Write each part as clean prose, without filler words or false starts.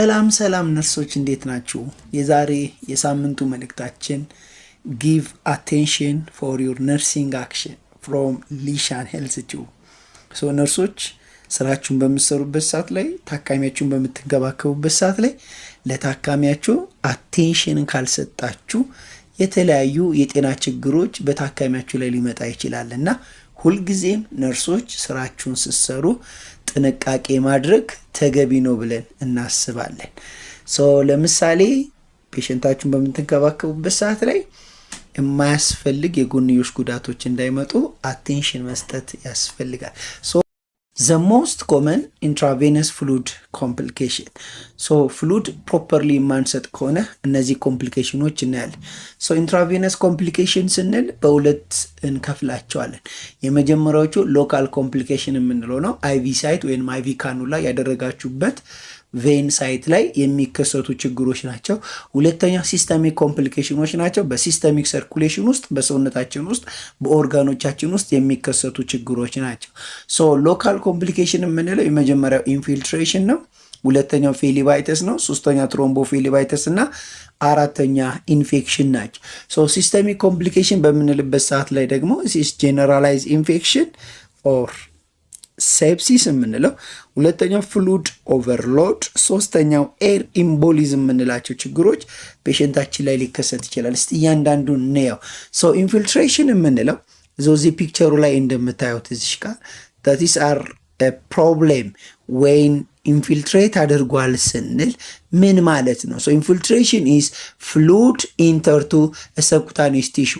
ሰላም ነርሶች እንዴት ናችሁ? የዛሬ የሳምንቱ መልእክታችን ጊቭ አቴንሽን ፎር ዩር ነርሲንግ አክሽን ፍሮም ሊሻን ሄልዝ ቲዩብ። ነርሶች ስራችሁን በምትሰሩበት ሰዓት ላይ፣ ታካሚያችሁን በምትንከባከቡበት ሰዓት ላይ ለታካሚያችሁ አቴንሽንን ካልሰጣችሁ የተለያዩ የጤና ችግሮች በታካሚያችሁ ላይ ሊመጣ ይችላል እና ሁልጊዜም ነርሶች ስራችሁን ስትሰሩ ጥንቃቄ ማድረግ ተገቢ ነው ብለን እናስባለን። ለምሳሌ ፔሸንታችሁን በምትንከባከቡበት ሰዓት ላይ የማያስፈልግ የጎንዮሽ ጉዳቶች እንዳይመጡ አቴንሽን መስጠት ያስፈልጋል። The most common intravenous fluid complication. fluid properly ማንሰጥ ከሆነ እነዚህ ኮምፕሊኬሽኖች እናያለን። intravenous complication ስንል በሁለት እንከፍላቸዋለን። የመጀመሪያዎቹ ሎካል ኮምፕሊኬሽን የምንለው ነው። አይቪ ሳይት ወይም አይቪ ካኑላ ያደረጋችሁበት ቬን ሳይት ላይ የሚከሰቱ ችግሮች ናቸው። ሁለተኛ ሲስተሚክ ኮምፕሊኬሽኖች ናቸው። በሲስተሚክ ሰርኩሌሽን ውስጥ በሰውነታችን ውስጥ በኦርጋኖቻችን ውስጥ የሚከሰቱ ችግሮች ናቸው። ሎካል ኮምፕሊኬሽን የምንለው የመጀመሪያው ኢንፊልትሬሽን ነው። ሁለተኛው ፌሊባይተስ ነው። ሶስተኛ ትሮምቦፌሊባይተስ እና አራተኛ ኢንፌክሽን ናቸው። ሲስተሚክ ኮምፕሊኬሽን በምንልበት ሰዓት ላይ ደግሞ ጄነራላይዝ ኢንፌክሽን ኦር ሴፕሲስ የምንለው፣ ሁለተኛው ፍሉድ ኦቨርሎድ፣ ሶስተኛው ኤር ኢምቦሊዝም የምንላቸው ችግሮች ፔሸንታችን ላይ ሊከሰት ይችላል። እስቲ እያንዳንዱ እንየው። ኢንፊልትሬሽን የምንለው እዚህ ፒክቸሩ ላይ እንደምታዩት እዚህ ጋር ዳትስ አር ፕሮብሌም ወይን ኢንፊልትሬት አድርጓል ስንል ምን ማለት ነው? ኢንፊልትሬሽን ኢዝ ፍሉድ ኢንተርቱ ሰብኩታኒስ ቲሹ።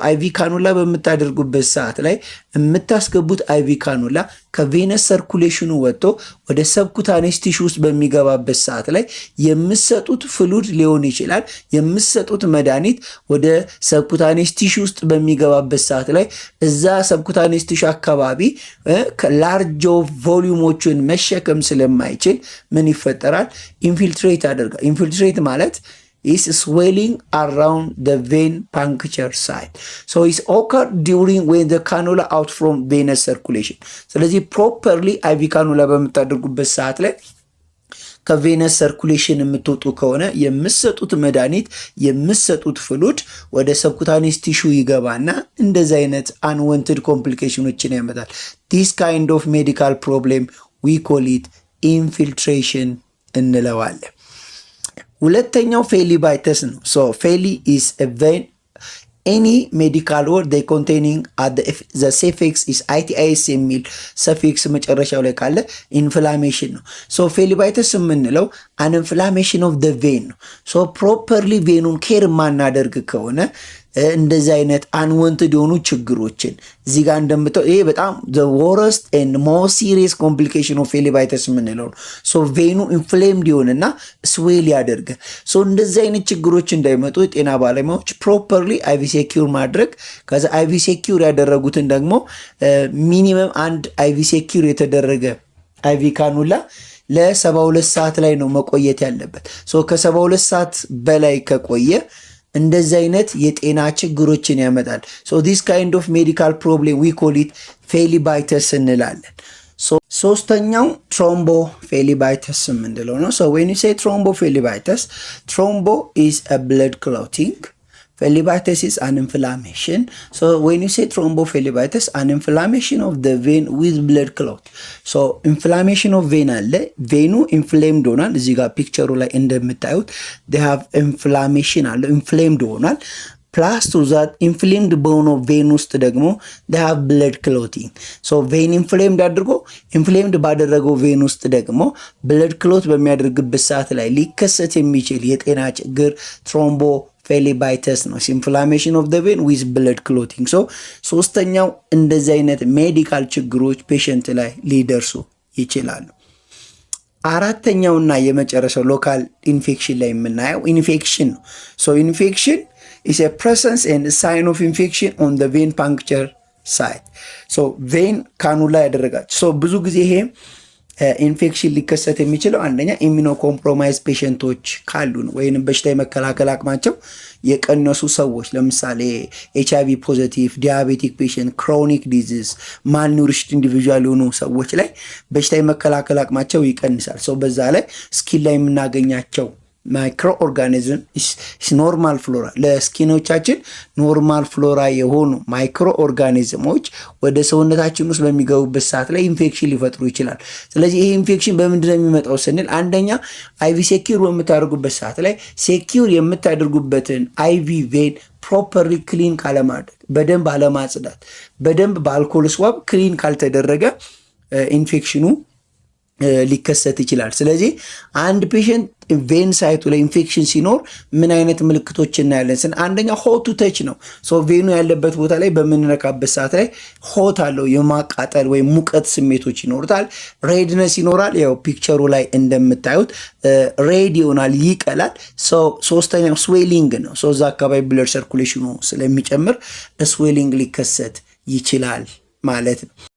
አይቪ ካኑላ በምታደርጉበት ሰዓት ላይ የምታስገቡት አይቪ ካኑላ ከቬነስ ሰርኩሌሽኑ ወጥቶ ወደ ሰብኩታኒስ ቲሹ ውስጥ በሚገባበት ሰዓት ላይ የምሰጡት ፍሉድ ሊሆን ይችላል። የምሰጡት መድኃኒት ወደ ሰብኩታኒስ ቲሹ ውስጥ በሚገባበት ሰዓት ላይ እዛ ሰብኩታኒስ ቲሹ አካባቢ ላርጅ ቮሊዩሞችን መሸከም ስለማይችል ምን ይፈጠራል? ኢንፊልትሬት ያደርጋል። ኢንፊልትሬት ማለት is swelling around the vein puncture site. It's occur during when the cannula out from venous circulation. ስለዚህ properly IV cannula በምታደርጉበት ሰዓት ላይ ከቬነስ ሰርኩሌሽን የምትወጡ ከሆነ የምትሰጡት መድኃኒት የምትሰጡት ፍሉድ ወደ ሰብኩታኒስ ቲሹ ይገባና እንደዚህ አይነት አንወንትድ ኮምፕሊኬሽኖችን ያመጣል። this kind of medical problem we call it infiltration እንለዋለን። ሁለተኛው ፌሊባይተስ ነው። ፌሊ is a vein any medical word they containing at the suffix is itis የሚል suffix መጨረሻው ላይ ካለ ኢንፍላሜሽን ነው። ፌሊባይተስ የምንለው an inflammation of the vein ነው። properly ቬኑን ኬር ማናደርግ ከሆነ እንደዚህ አይነት አንወንትድ የሆኑ ችግሮችን እዚህ ጋር እንደምታው ይሄ በጣም the worst and most serious complication of ፌሊባይተስ የምንለው ነው። ቬኑ ኢንፍሌምድ ይሆንና ስዌል ያደርጋል። እንደዚህ አይነት ችግሮች እንዳይመጡ የጤና ባለሙያዎች ፕሮፐርሊ አይቪ ሴኪዩር ማድረግ፣ ከዛ አይቪ ሴኪዩር ያደረጉትን ደግሞ ሚኒመም አንድ አይቪ ሴኪዩር የተደረገ አይቪ ካኑላ ለ72 ሰዓት ላይ ነው መቆየት ያለበት። ከ72 ሰዓት በላይ ከቆየ እንደዚህ አይነት የጤና ችግሮችን ያመጣል። this kind of medical problem we call it ፌሊባይተስ እንላለን። ሶስተኛው ትሮምቦፌሊባይተስ የምንለው ነው። when you say thrombophlebitis, thrombo is a blood clotting. Phlebitis is an inflammation. When you say thrombophlebitis, an inflammation of the vein with blood clot. inflammation of vein አለ። ቬኑ ኢንፍሌምድ ሆኗል። እዚህ ጋር ፒክቸሩ ላይ እንደምታዩት they have inflammation አለ፣ ኢንፍሌምድ ሆኗል። ፕላስ ቱ ዛት ኢንፍሌምድ በሆነው ቬን ውስጥ ደግሞ they have blood clotting. ቬን ኢንፍሌምድ አድርጎ ኢንፍሌምድ ባደረገው ቬን ውስጥ ደግሞ ብለድ ክሎት በሚያደርግበት ሰዓት ላይ ሊከሰት የሚችል የጤና ችግር ትሮምቦ ፌሊባይተስ ነው። ኢንፍላሜሽን ኦፍ ዘ ቬን ዊዝ ብለድ ክሎቲንግ። ሶስተኛው እንደዚህ አይነት ሜዲካል ችግሮች ፔሸንት ላይ ሊደርሱ ይችላሉ። አራተኛውና የመጨረሻው ሎካል ኢንፌክሽን ላይ የምናየው ኢንፌክሽን ነው። ኢንፌክሽን is a presence and a sign of infection on the vein puncture site. ቬን ካኑላ ያደረጋችሁ ብዙ ጊዜ ይሄ ኢንፌክሽን ሊከሰት የሚችለው አንደኛ ኢሚኖ ኮምፕሮማይዝ ፔሸንቶች ካሉ ነው፣ ወይንም በሽታ የመከላከል አቅማቸው የቀነሱ ሰዎች፣ ለምሳሌ ኤችአይቪ ፖዘቲቭ፣ ዲያቤቲክ ፔሸንት፣ ክሮኒክ ዲዚዝ፣ ማልኑሪሽድ ኢንዲቪዥዋል የሆኑ ሰዎች ላይ በሽታ የመከላከል አቅማቸው ይቀንሳል። ሰው በዛ ላይ ስኪን ላይ የምናገኛቸው ማይክሮ ኦርጋኒዝም ኖርማል ፍሎራ ለስኪኖቻችን ኖርማል ፍሎራ የሆኑ ማይክሮ ኦርጋኒዝሞች ወደ ሰውነታችን ውስጥ በሚገቡበት ሰዓት ላይ ኢንፌክሽን ሊፈጥሩ ይችላል። ስለዚህ ይሄ ኢንፌክሽን በምንድን ነው የሚመጣው ስንል አንደኛ አይቪ ሴኪር በምታደርጉበት ሰዓት ላይ ሴኪር የምታደርጉበትን አይቪ ቬን ፕሮፐርሊ ክሊን ካለማድረግ፣ በደንብ አለማጽዳት፣ በደንብ በአልኮል ስዋብ ክሊን ካልተደረገ ኢንፌክሽኑ ሊከሰት ይችላል። ስለዚህ አንድ ፔሸንት ቬን ሳይቱ ላይ ኢንፌክሽን ሲኖር ምን አይነት ምልክቶች እናያለን ስን አንደኛ ሆቱ ተች ነው። ቬኑ ያለበት ቦታ ላይ በምንነካበት ሰዓት ላይ ሆት አለው፣ የማቃጠል ወይም ሙቀት ስሜቶች ይኖሩታል። ሬድነስ ይኖራል። ያው ፒክቸሩ ላይ እንደምታዩት ሬድ ይሆናል፣ ይቀላል። ሶስተኛው ስዌሊንግ ነው። እዛ አካባቢ ብለድ ሰርኩሌሽኑ ስለሚጨምር ስዌሊንግ ሊከሰት ይችላል ማለት ነው።